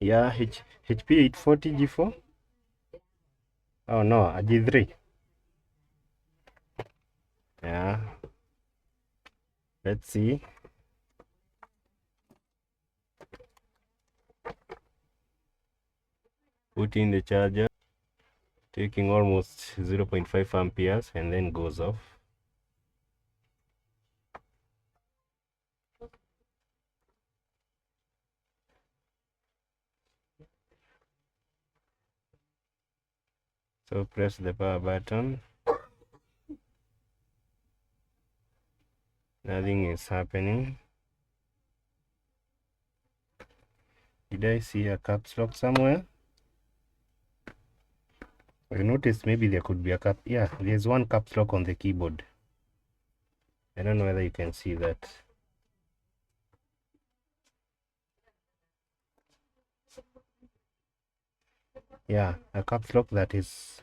Yeah, HP 840 G4. Oh no, a G3. Yeah. Let's see. Put in the charger, taking almost 0.5 amperes, and then goes off. So press the power button. Nothing is happening. Did I see a caps lock somewhere? I noticed maybe there could be a cap. Yeah, there's one caps lock on the keyboard. I don't know whether you can see that. Yeah, a caps lock that is,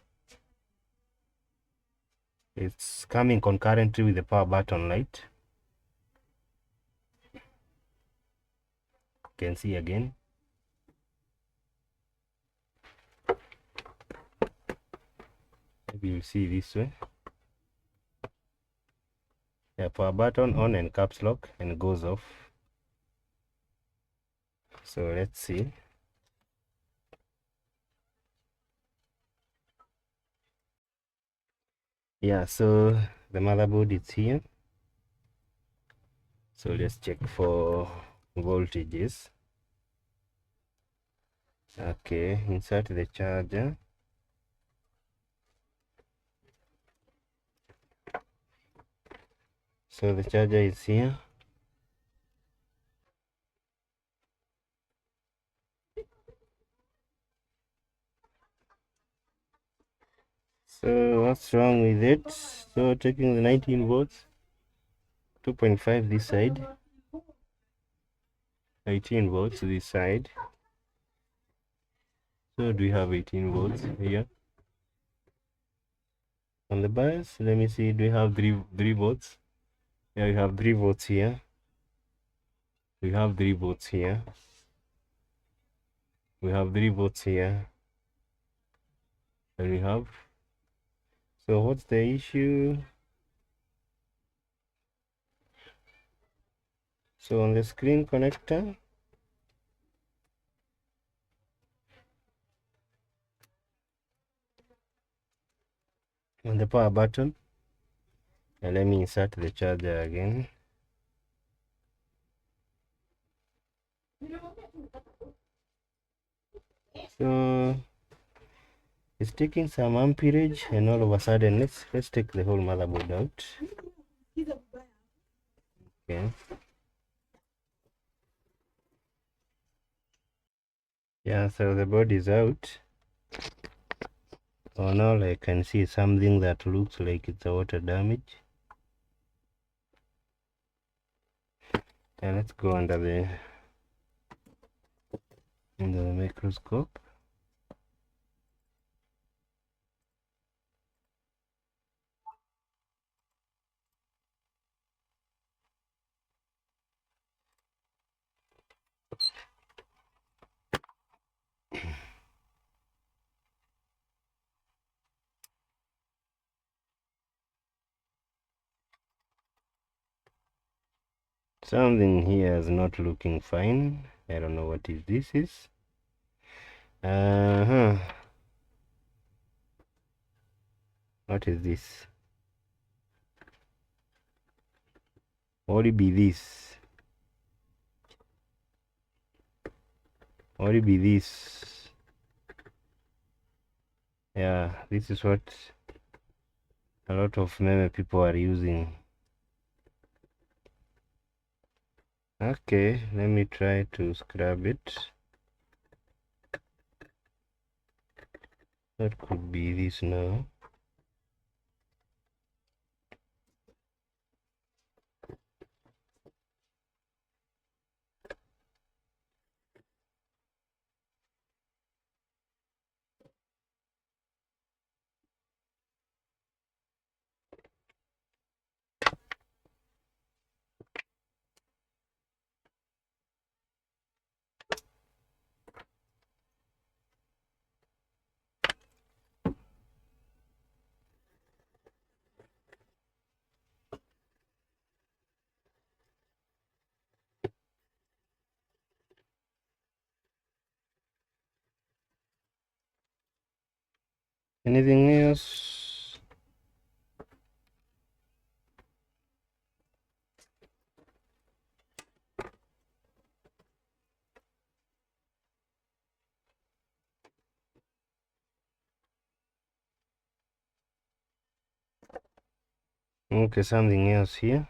it's coming concurrently with the power button light. You can see again. Maybe you'll see this way. Yeah, power button on and caps lock, and goes off. So let's see. Yeah, so the motherboard is here. So let's check for voltages. Okay, insert the charger. So the charger is here. So what's wrong with it? So taking the 19 volts, 2.5 this side, 18 volts this side. So do we have 18 volts here? On the bias, let me see, do we have 3 volts? Yeah, we have 3 volts here. We have 3 volts here. We have 3 volts here. And we have. So what's the issue? So on the screen connector, on the power button, and let me insert the charger again. So it's taking some amperage, and all of a sudden let's take the whole motherboard out. Okay. Yeah, so the board is out. On all I can see something that looks like it's a water damage. And let's go under the microscope. Something here is not looking fine. I don't know what this is. What is this? What would be this? What would be this? Yeah, this is what a lot of meme people are using. Okay, let me try to scrub it. That could be this now. Anything else? Okay, something else here.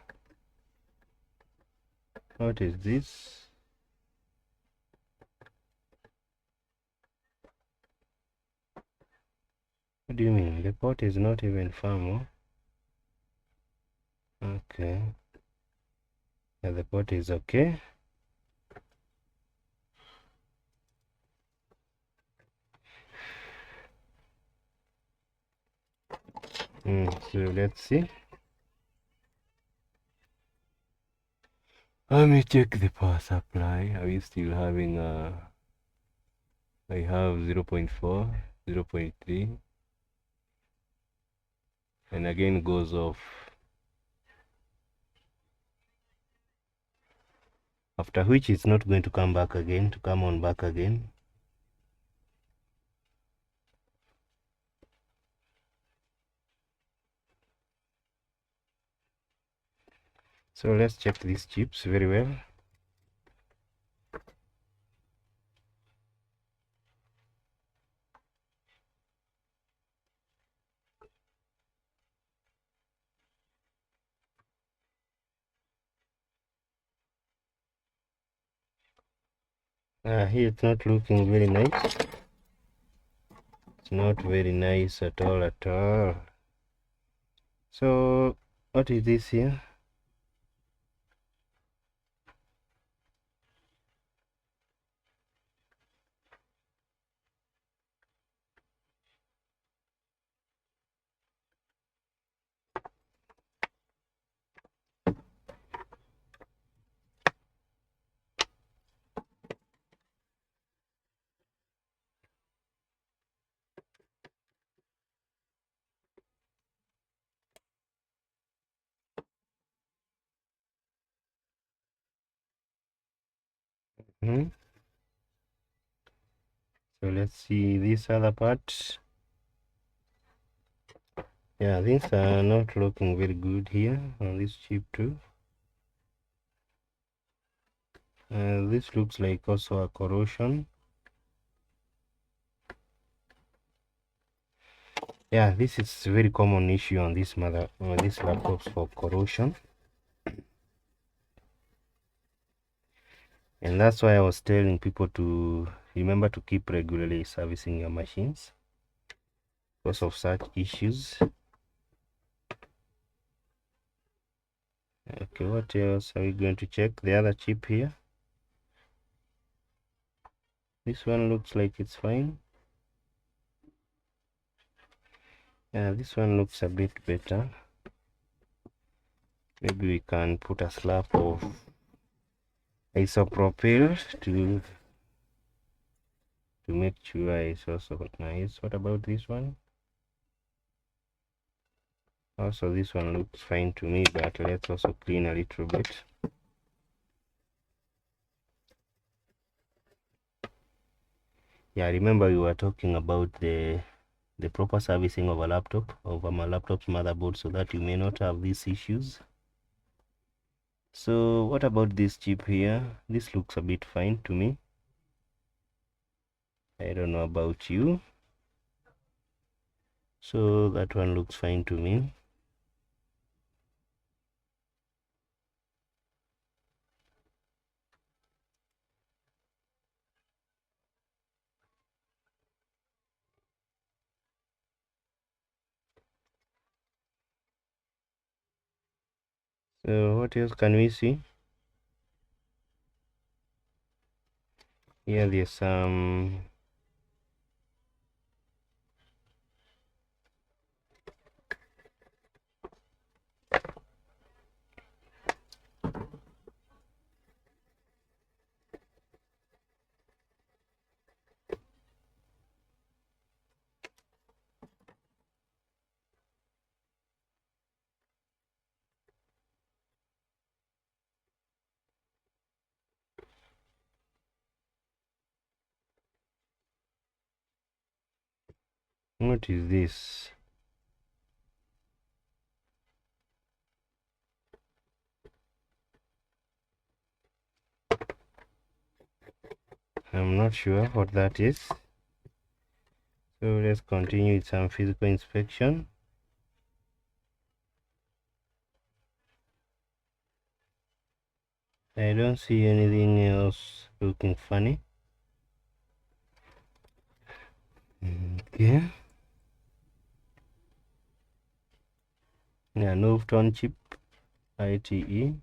What is this? What do you mean? The port is not even firm, huh? Okay. Yeah, the port is okay. So let's see. Let me check the power supply. Are we still having I have 0.4, 0.3, and again goes off. After which it's not going to come back again, to come on back again. So let's check these chips very well. Here it's not looking very nice. It's not very nice at all, at all. So what is this here? So let's see this other part. Yeah, things are not looking very good here on this chip too. This looks like also a corrosion. Yeah, this is a very common issue on this these laptops for corrosion. And that's why I was telling people to remember to keep regularly servicing your machines because of such issues. Okay, what else are we going to check? The other chip here. This one looks like it's fine. Yeah, this one looks a bit better. Maybe we can put a slab of isopropyl to make sure it's also nice. What about this one? Also, this one looks fine to me, but let's also clean a little bit. Yeah, remember we were talking about the proper servicing of a laptop, of a laptop's motherboard, so that you may not have these issues. So what about this chip here? This looks a bit fine to me. I don't know about you. So that one looks fine to me. So what else can we see? Here there's some What is this? I'm not sure what that is. So let's continue with some physical inspection. I don't see anything else looking funny. Okay. Yeah, no tone chip, ITE.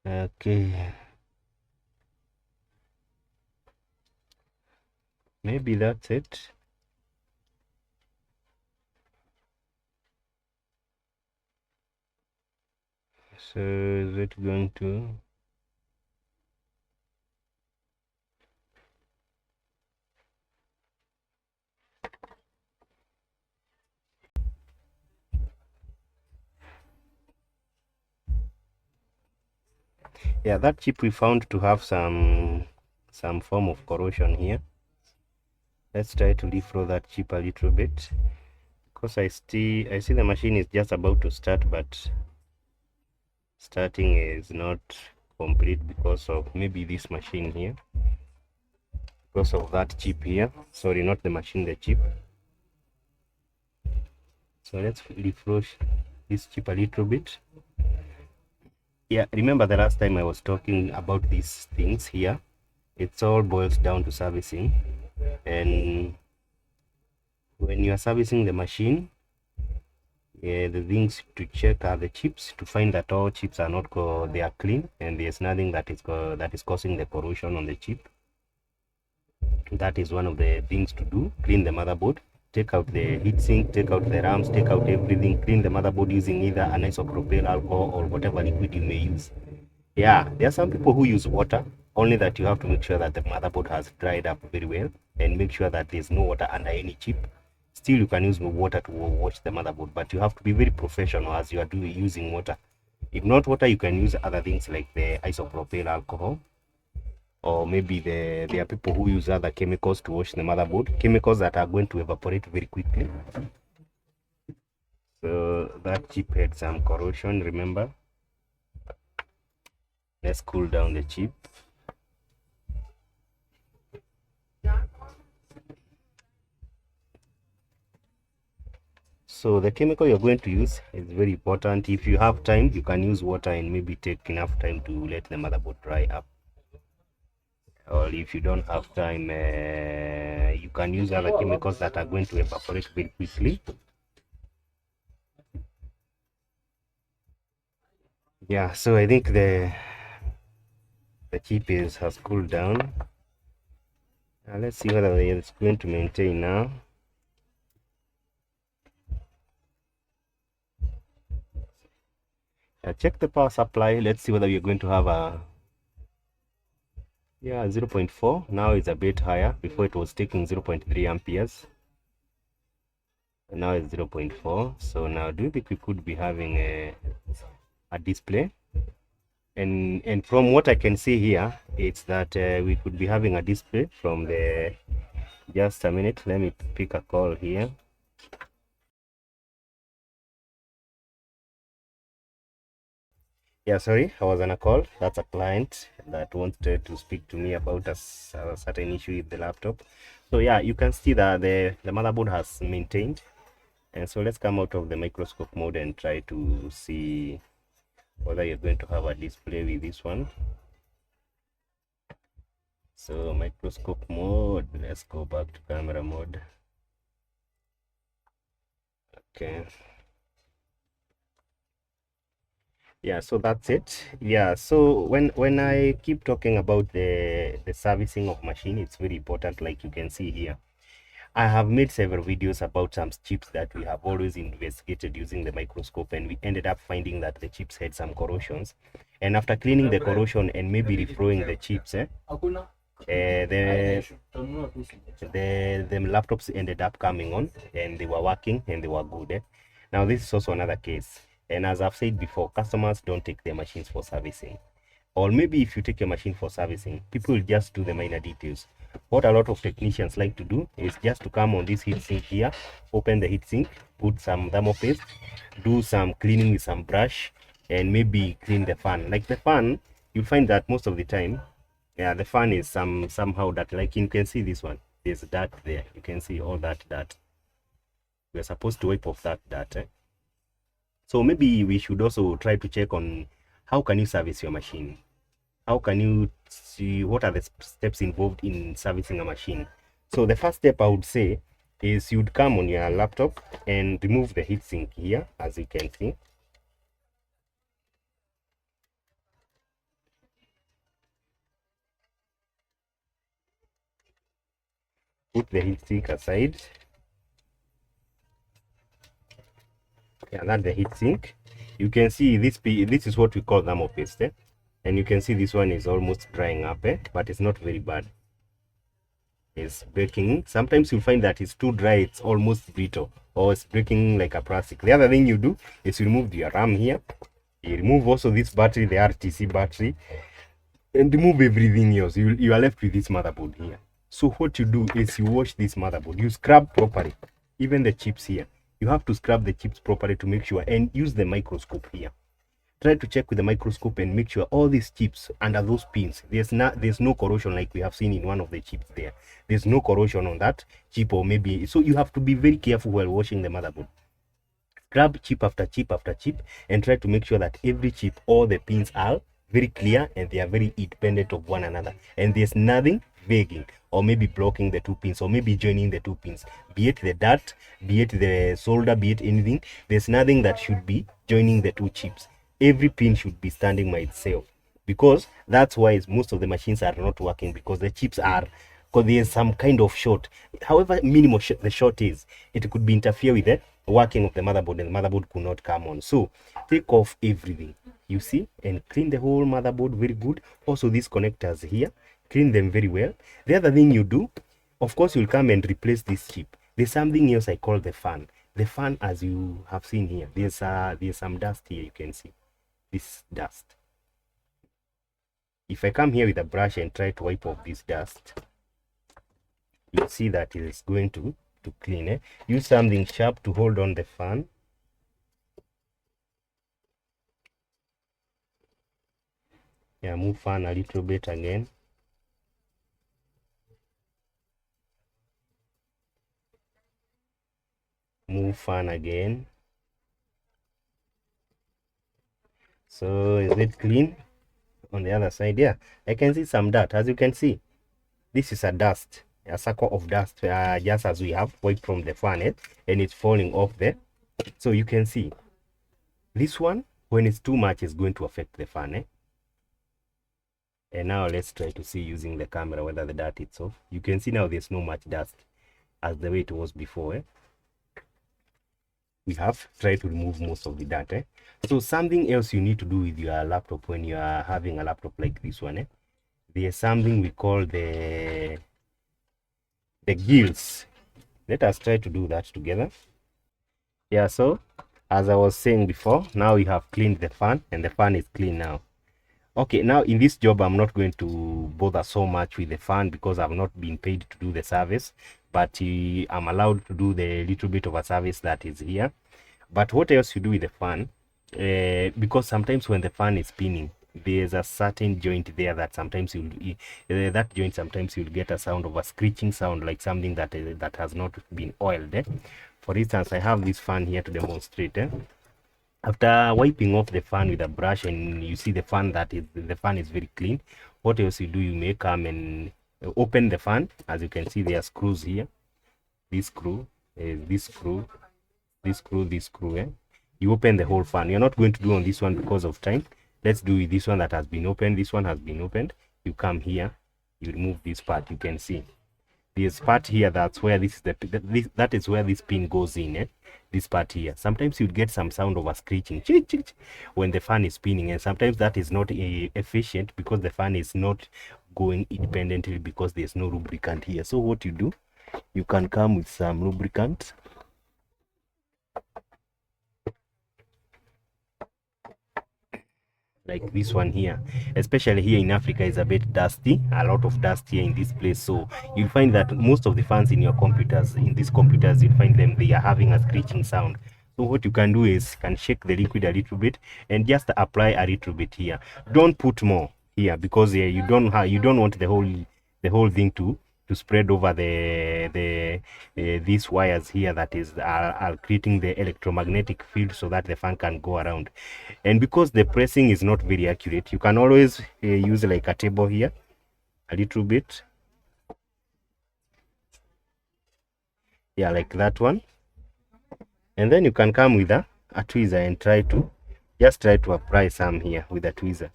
Okay. Maybe that's it. So is it going to? Yeah, that chip we found to have some form of corrosion here. Let's try to defrost that chip a little bit, because I see the machine is just about to start, but starting is not complete because of maybe this machine here, because of that chip here. Sorry, not the machine, the chip. So let's defrost this chip a little bit. Yeah, remember the last time I was talking about these things here? It's all boils down to servicing. And when you are servicing the machine, the things to check are the chips, to find that all chips are not they are clean and there's nothing that is causing the corrosion on the chip. That is one of the things to do. Clean the motherboard, take out the heatsink, take out the RAMs, take out everything. Clean the motherboard using either an isopropyl alcohol or whatever liquid you may use. Yeah, there are some people who use water, only that you have to make sure that the motherboard has dried up very well and make sure that there's no water under any chip. Still, you can use water to wash the motherboard, but you have to be very professional as you are using water. If not water, you can use other things like the isopropyl alcohol, or maybe there are people who use other chemicals to wash the motherboard, chemicals that are going to evaporate very quickly. So that chip had some corrosion, remember. Let's cool down the chip. So the chemical you're going to use is very important. If you have time, you can use water and maybe take enough time to let the motherboard dry up. Or if you don't have time, you can use other chemicals that are going to evaporate very quickly. Yeah, so I think the chip has cooled down. Let's see whether it's going to maintain now. Check the power supply. Let's see whether we're going to have a 0.4. Now it's a bit higher. Before it was taking 0.3 amperes. Now it's 0.4. So now do you think we could be having a display? And from what I can see here, it's that we could be having a display from the, just a minute, let me pick a call here. Yeah, sorry, I was on a call. That's a client that wanted to speak to me about a certain issue with the laptop. So yeah, you can see that the motherboard has maintained. And so let's come out of the microscope mode and try to see whether you're going to have a display with this one. So microscope mode, let's go back to camera mode. Okay. Yeah, so that's it. Yeah, so when I keep talking about the servicing of machine, it's very important, like you can see here. I have made several videos about some chips that we have always investigated using the microscope, and we ended up finding that the chips had some corrosions. And after cleaning the corrosion and maybe reflowing the chips, the laptops ended up coming on and they were working and they were good. Now this is also another case. And as I've said before, customers don't take their machines for servicing. Or maybe if you take a machine for servicing, people will just do the minor details. What a lot of technicians like to do is just to come on this heat sink here, open the heat sink, put some thermal paste, do some cleaning with some brush, and maybe clean the fan. Like the fan, you'll find that most of the time, yeah, the fan is somehow that, like you can see this one, there's dirt there. You can see all that dirt. We're supposed to wipe off that dirt. So maybe we should also try to check on how can you service your machine. How can you see what are the steps involved in servicing a machine? So the first step I would say is you'd come on your laptop and remove the heatsink here, as you can see. Put the heatsink aside. Yeah, that's the heatsink. You can see this is what we call thermal paste, and you can see this one is almost drying up, but it's not very bad. It's breaking. Sometimes you'll find that it's too dry, it's almost brittle, or it's breaking like a plastic. The other thing you do is you remove your RAM here. You remove also this battery, the RTC battery, and remove everything else. You are left with this motherboard here. So what you do is you wash this motherboard. You scrub properly, even the chips here. You have to scrub the chips properly to make sure, and use the microscope here. Try to check with the microscope and make sure all these chips under those pins, there's no corrosion like we have seen in one of the chips there. There's no corrosion on that chip, or maybe, so you have to be very careful while washing the motherboard. Grab chip after chip after chip and try to make sure that every chip, all the pins are very clear and they are very independent of one another, and there's nothing vaguing or maybe blocking the two pins, or maybe joining the two pins, be it the dart, be it the solder, be it anything. There's nothing that should be joining the two chips. Every pin should be standing by itself, because that's why most of the machines are not working, because the chips are, because there's some kind of short. However minimal the short is, it could be interfere with the working of the motherboard, and the motherboard could not come on. So take off everything, you see, and clean the whole motherboard very good. Also these connectors here, clean them very well. The other thing you do, of course, you'll come and replace this chip. There's something else I call the fan. The fan, as you have seen here, there's some dust here. You can see this dust. If I come here with a brush and try to wipe off this dust, you'll see that it is going to clean. Use something sharp to hold on the fan. Yeah, move fan a little bit again. Move fan again. So is it clean? On the other side, yeah, I can see some dirt. As you can see, this is a dust, a circle of dust, just as we have wiped from the fan, and it's falling off there. So you can see this one, when it's too much, is going to affect the fan. And now let's try to see using the camera whether the dirt is off. You can see now there's no much dust as the way it was before. We have tried to remove most of the dirt. So something else you need to do with your laptop when you are having a laptop like this one, there's something we call the gills. Let us try to do that together. Yeah, so as I was saying before, now we have cleaned the fan, and the fan is clean now. Okay, now in this job, I'm not going to bother so much with the fan because I've not been paid to do the service, but I'm allowed to do the little bit of a service that is here. But what else you do with the fan? Because sometimes when the fan is spinning, there's a certain joint there that sometimes that joint sometimes you'll get a sound of a screeching sound, like something that that has not been oiled. For instance, I have this fan here to demonstrate. After wiping off the fan with a brush, and you see the fan is very clean, what else you do? You may come and open the fan. As you can see, there are screws here. This screw, this screw, this screw, this screw. You open the whole fan. You're not going to do on this one because of time. Let's do with this one that has been opened. This one has been opened. You come here, you remove this part. You can see this part here, that's where that is where this pin goes in. This part here, sometimes you'd get some sound of a screeching when the fan is spinning, and sometimes that is not efficient because the fan is not going independently because there's no lubricant here. So what you do, you can come with some lubricant. like this one here, especially here in Africa, is a bit dusty, a lot of dust here in this place. So you'll find that most of the fans in your computers, in these computers, you'll find them, they are having a screeching sound. So what you can do is can shake the liquid a little bit and just apply a little bit here. Don't put more here, because you don't want the whole thing to spread over these wires here that are creating the electromagnetic field so that the fan can go around. And because the pressing is not very accurate, you can always use like a table here a little bit, yeah, like that one. And then you can come with a tweezer and try to apply some here with a tweezer.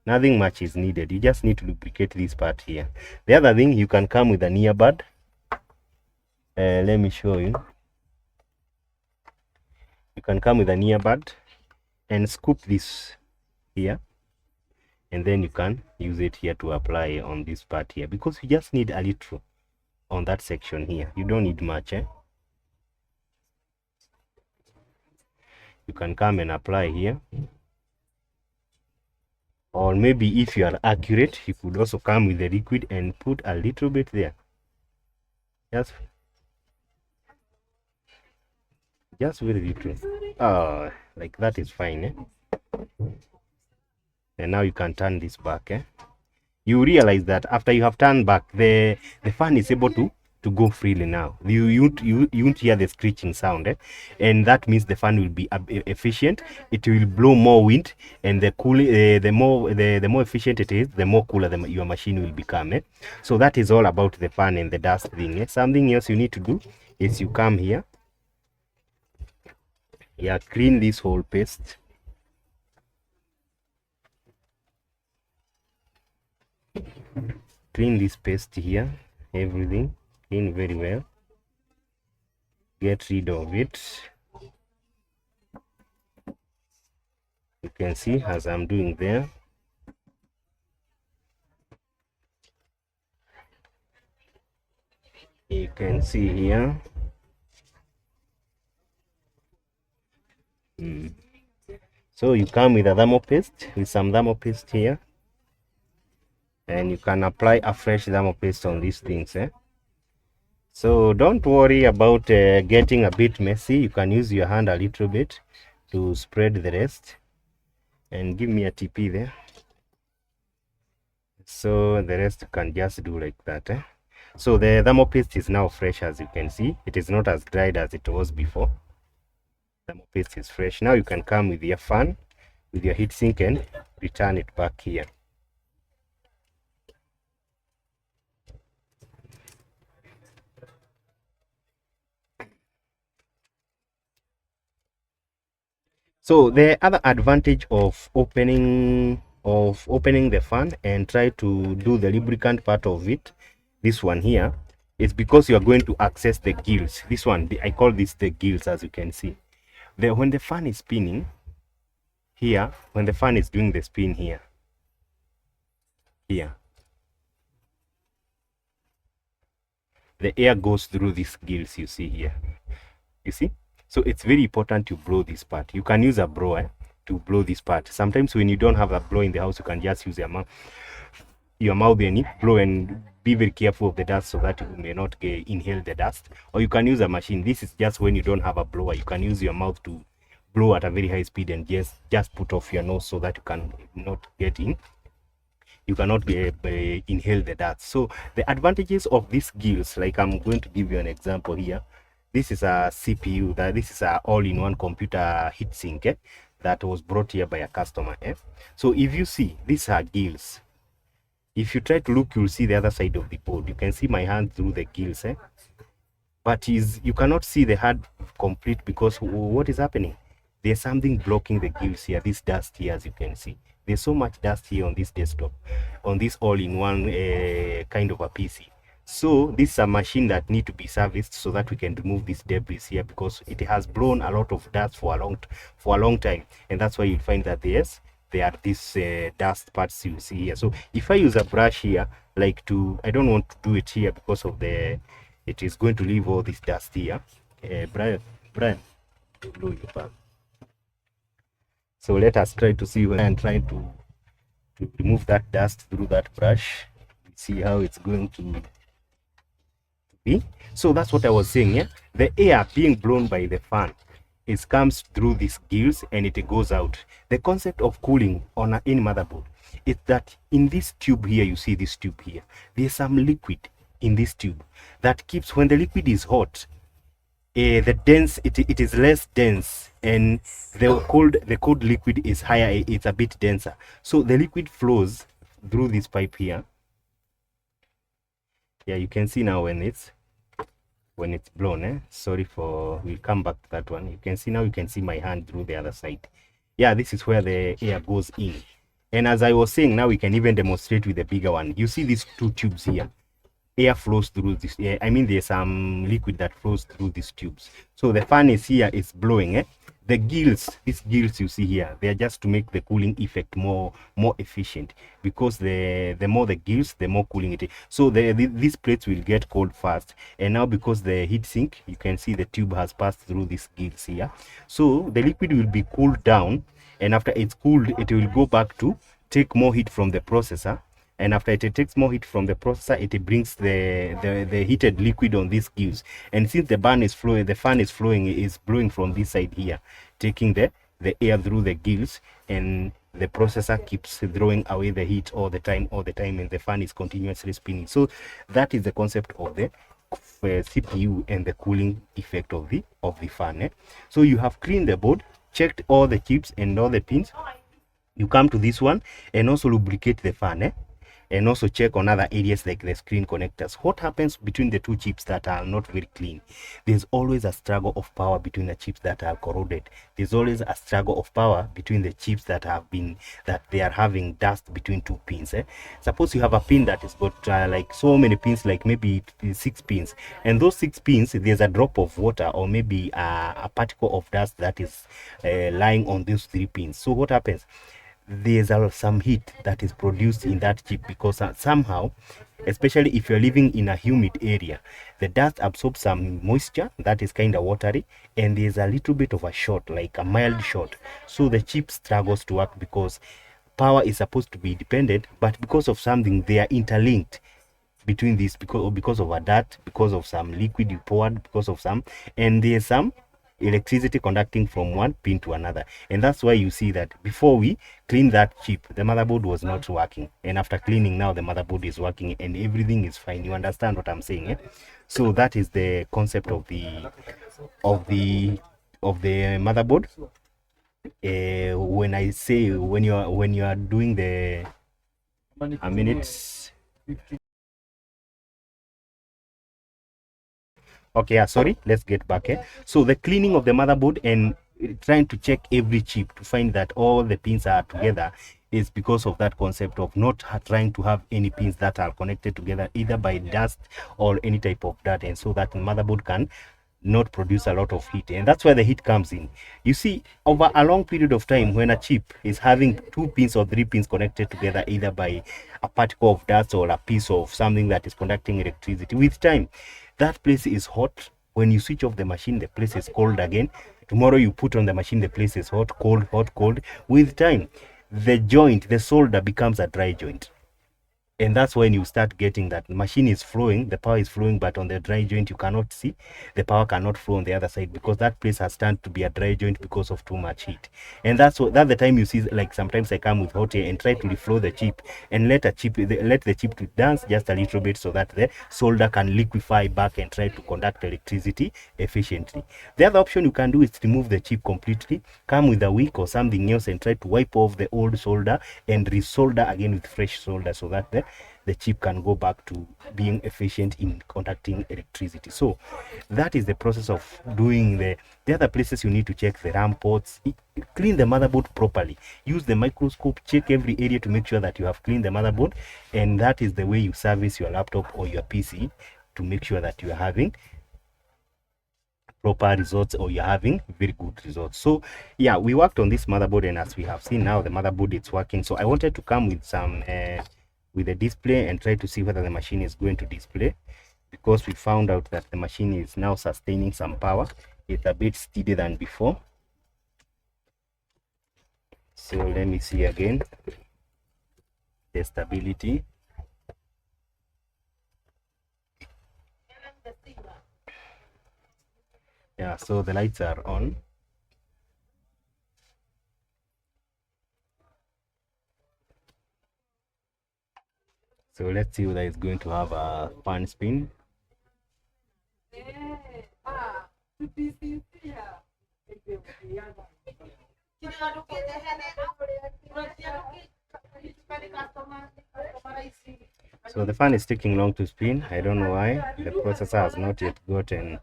Nothing much is needed. You just need to lubricate this part here. The other thing, you can come with an earbud. Let me show you. You can come with an earbud and scoop this here, and then you can use it here to apply on this part here, because you just need a little on that section here. You don't need much. You can come and apply here, or maybe if you are accurate, you could also come with the liquid and put a little bit there, just very little. Like that is fine. And now you can turn this back. You realize that after you have turned back, the fan is able to go freely now. You won't hear the screeching sound, and that means the fan will be efficient. It will blow more wind, and the more efficient it is, the more cooler your machine will become. So that is all about the fan and the dust thing. Something else you need to do is you come here, clean this whole paste. Clean this paste here, everything, clean very well, get rid of it. You can see as I'm doing there. You can see here. So you come with a thermal paste, with some thermal paste here, and you can apply a fresh thermal paste on these things. So don't worry about getting a bit messy. You can use your hand a little bit to spread the rest, and give me a TP there. So the rest you can just do like that. So the thermal paste is now fresh, as you can see. It is not as dried as it was before. Thermal paste is fresh. Now you can come with your fan, with your heatsink, and return it back here. So the other advantage of opening the fan and try to do the lubricant part of it, this one here, is because you are going to access the gills. This one, I call this the gills, as you can see. When the fan is spinning here, when the fan is doing the spin here, the air goes through these gills you see here. You see? So it's very important to blow this part. You can use a blower to blow this part. Sometimes when you don't have a blower in the house, you can just use your mouth and blow, and be very careful of the dust so that you may not inhale the dust. Or you can use a machine. This is just when you don't have a blower. You can use your mouth to blow at a very high speed and just put off your nose so that you cannot inhale the dust. So the advantages of these gills, like I'm going to give you an example here. This is a CPU, this is a all-in-one computer heatsink that was brought here by a customer. So if you see, these are gills. If you try to look, you'll see the other side of the board. You can see my hand through the gills, but you cannot see the hard complete, because what is happening? There's something blocking the gills here, this dust here, as you can see. There's so much dust here on this desktop, on this all-in-one kind of a PC. So this is a machine that need to be serviced so that we can remove this debris here, because it has blown a lot of dust for a long time, and that's why you'll find that there are these dust parts you see here. So if I use a brush here, I don't want to do it here because of it is going to leave all this dust here. Brian, blow your fan. So let us try to see when I'm trying to remove that dust through that brush. See how it's going to be. So that's what I was saying. Yeah, the air being blown by the fan, it comes through these gills and it goes out. The concept of cooling on any motherboard is that in this tube here, you see this tube here, there's some liquid in this tube that keeps, when the liquid is hot, the dense it is less dense, and the cold liquid is higher, it's a bit denser. So the liquid flows through this pipe here. Yeah, you can see now when it's blown. Sorry for, we'll come back to that one. You can see now, you can see my hand through the other side. Yeah, this is where the air goes in. And as I was saying, now we can even demonstrate with the bigger one. You see these two tubes here, air flows through this. I mean, there's some liquid that flows through these tubes. So the fan is here, it's blowing. The gills, these gills you see here, they are just to make the cooling effect more efficient, because the more the gills, the more cooling it is. So these plates will get cold fast. And now, because the heat sink, you can see the tube has passed through these gills here, so the liquid will be cooled down, and after it's cooled, it will go back to take more heat from the processor. And after it takes more heat from the processor, it brings the heated liquid on these gills. And since the fan is flowing, is blowing from this side here, taking the air through the gills, and the processor keeps throwing away the heat all the time, and the fan is continuously spinning. So that is the concept of the CPU and the cooling effect of the fan. So you have cleaned the board, checked all the chips and all the pins. You come to this one and also lubricate the fan, and also check on other areas like the screen connectors. What happens between the two chips that are not very clean? There's always a struggle of power between the chips that are corroded. There's always a struggle of power between the chips that they are having dust between two pins. Suppose you have a pin that is got like so many pins, like maybe 6 pins, and those 6 pins, there's a drop of water or maybe a particle of dust that is lying on those 3 pins. So what happens? There's some heat that is produced in that chip, because somehow, especially if you're living in a humid area, the dust absorbs some moisture that is kind of watery, and there's a little bit of a short, like a mild short. So the chip struggles to work, because power is supposed to be dependent, but because of something, they are interlinked between these, because of a dirt, because of some liquid you poured, because of some, and there's some electricity conducting from one pin to another. And that's why you see that before we clean that chip, the motherboard was not working, and after cleaning, now the motherboard is working and everything is fine. You understand what I'm saying? So that is the concept of the motherboard. When I say, when you are doing the a minute. Okay, sorry, let's get back. So the cleaning of the motherboard and trying to check every chip to find that all the pins are together is because of that concept of not trying to have any pins that are connected together either by dust or any type of dirt, and so that the motherboard can not produce a lot of heat. And that's where the heat comes in. You see, over a long period of time, when a chip is having 2 pins or 3 pins connected together either by a particle of dust or a piece of something that is conducting electricity, with time that place is hot. When you switch off the machine, the place is cold again. Tomorrow you put on the machine, the place is hot, cold, hot, cold. With time, the solder becomes a dry joint. And that's when you start getting that the machine is flowing, the power is flowing, but on the dry joint you cannot see, the power cannot flow on the other side, because that place has turned to be a dry joint because of too much heat. And that's the time you see, like sometimes I come with hot air and try to reflow the chip and let the chip to dance just a little bit, so that the solder can liquefy back and try to conduct electricity efficiently. The other option you can do is to remove the chip completely, come with a wick or something else and try to wipe off the old solder and resolder again with fresh solder, so that the chip can go back to being efficient in conducting electricity. So that is the process of doing the other places. You need to check the RAM ports, clean the motherboard properly, use the microscope, check every area to make sure that you have cleaned the motherboard. And that is the way you service your laptop or your PC, to make sure that you are having proper results, or you're having very good results. So yeah, we worked on this motherboard, and as we have seen now, the motherboard is working. So I wanted to come with some with the display and try to see whether the machine is going to display, because we found out that the machine is now sustaining some power. It's a bit steadier than before. So let me see again the stability. Yeah, so the lights are on. So let's see whether it's going to have a fan spin. So the fan is taking long to spin. I don't know why. The processor has not yet gotten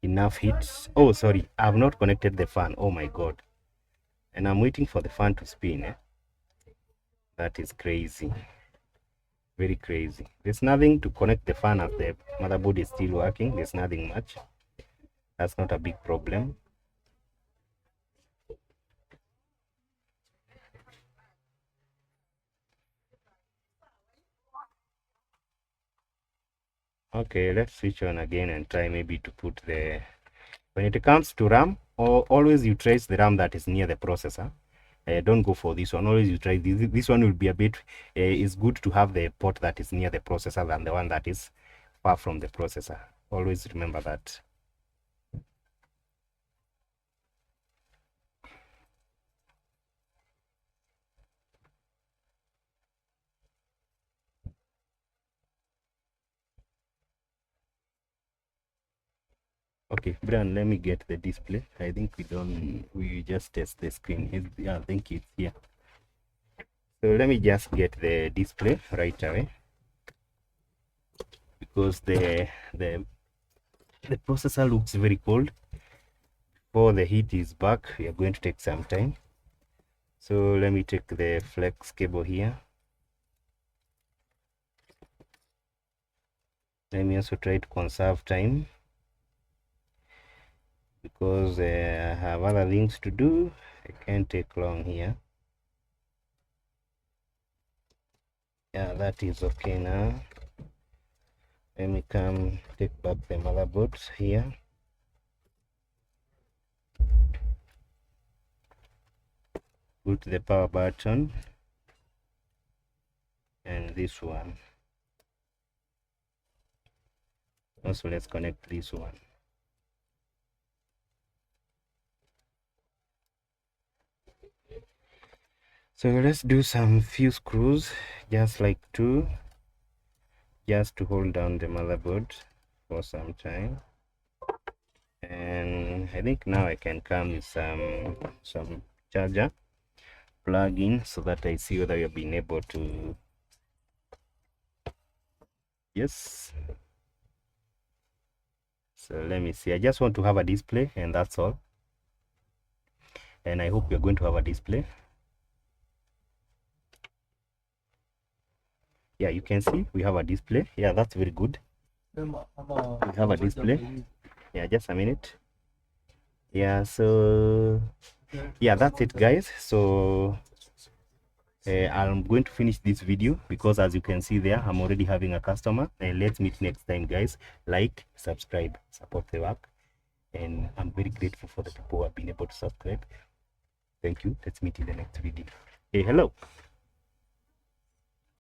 enough heat. Oh, sorry, I have not connected the fan. Oh my god. And I'm waiting for the fan to spin. That is crazy. Very crazy. There's nothing to connect the fan as the motherboard is still working. There's nothing much. That's not a big problem. Okay, let's switch on again and try maybe to put the, when it comes to RAM, or always you trace the RAM that is near the processor. Don't go for this one. Always you try this one will be a bit, it's good to have the port that is near the processor than the one that is far from the processor. Always remember that. Okay, Brian, let me get the display. I think we just test the screen. Yeah, I think it's here. So let me just get the display right away, because the processor looks very cold. Before the heat is back, we are going to take some time. So let me take the flex cable here. Let me also try to conserve time, because I have other things to do. I can't take long here. Yeah, that is okay now. Let me come take back the motherboard here. Go to the power button and this one. Also, let's connect this one. So let's do some few screws, just like two, just to hold down the motherboard for some time. And I think now I can come with some charger plug in, so that I see whether you've been able to. Yes. So let me see. I just want to have a display, and that's all. And I hope you're going to have a display. Yeah, you can see we have a display. Yeah, that's very good. We have a display. Yeah, just a minute. Yeah, so yeah, that's it, guys. So I'm going to finish this video, because as you can see there, I'm already having a customer. And let's meet next time, guys. Like, subscribe, support the work, and I'm very grateful for the people who have been able to subscribe. Thank you. Let's meet in the next video. Hey, hello.